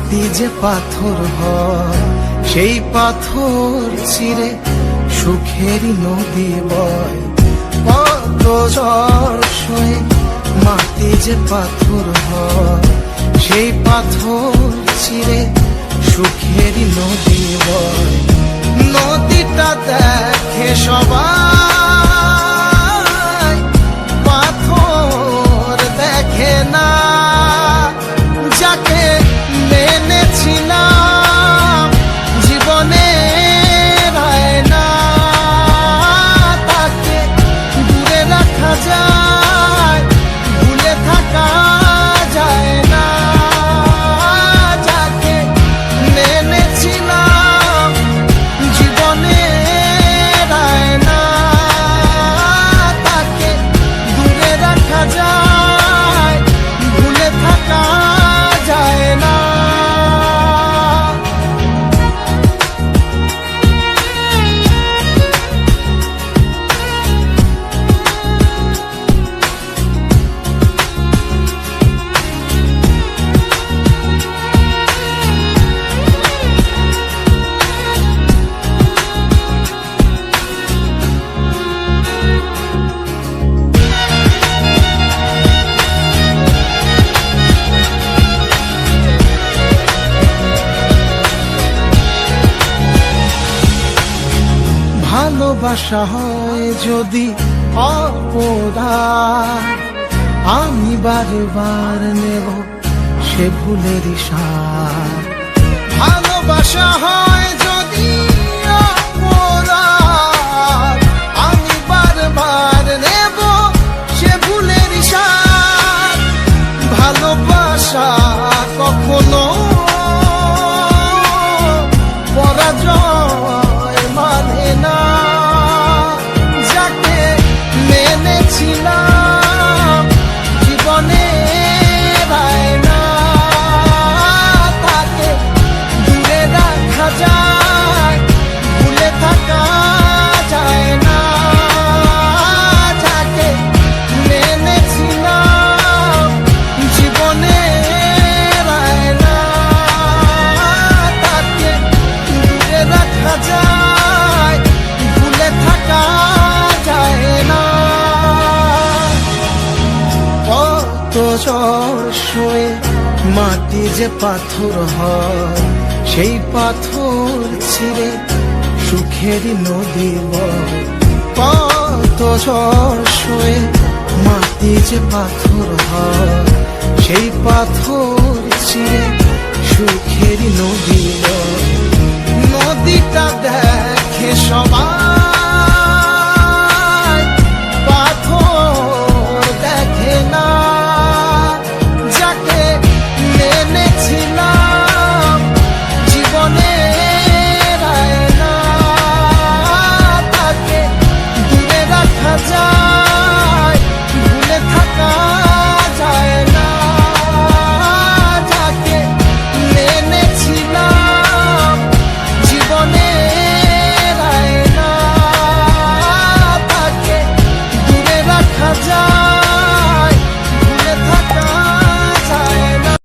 মাটি যে পাথর হয় সেই পাথর চিরে সুখেরই নদী বয়। কত ঝড় সয়ে মাটি যে পাথর হয় সেই পাথর চিরে সুখেরই নদী বয়। নদীটা দেখে সবাই, পাথর দেখে না। যাকে মেনেছিলাম জীবনে না, তাকে দূরে রাখা যায়, ভুলে থাকা যায় না। যাকে মেনেছিলাম জীবনে না, তাকে দূরে রাখা যায়, ভুলে থাকা যায় না। ভালোবাসা হয় যদি অপরাধ, আমি বারবার নেব সে ভুলেরই সার। ভালোবাসা হয় যদি অপরাধ, আমি বারবার নেব সে ভুলেরই সার। ভালোবাসা কখনো পরাজয় মানে না। যাকে মেনেছিলাম জীবনে না, তাকে দূরে রাখা যায়, ভুলে থাকা যায় না। যাকে মেনেছিলাম জীবনে না, তাকে দূরে রাখা যায়, ভুলে থাকা যায় না। কত ঝড় সয়ে মাটি যে পাথর হয় সেই পাথর ছিঁড়ে সুখেরই নদী বয়। কত ঝড় সয়ে মাটি যে পাথর হয় সেই পাথর ছিঁড়ে সুখেরই নদী বয়। নদীটা দেখে সবাই,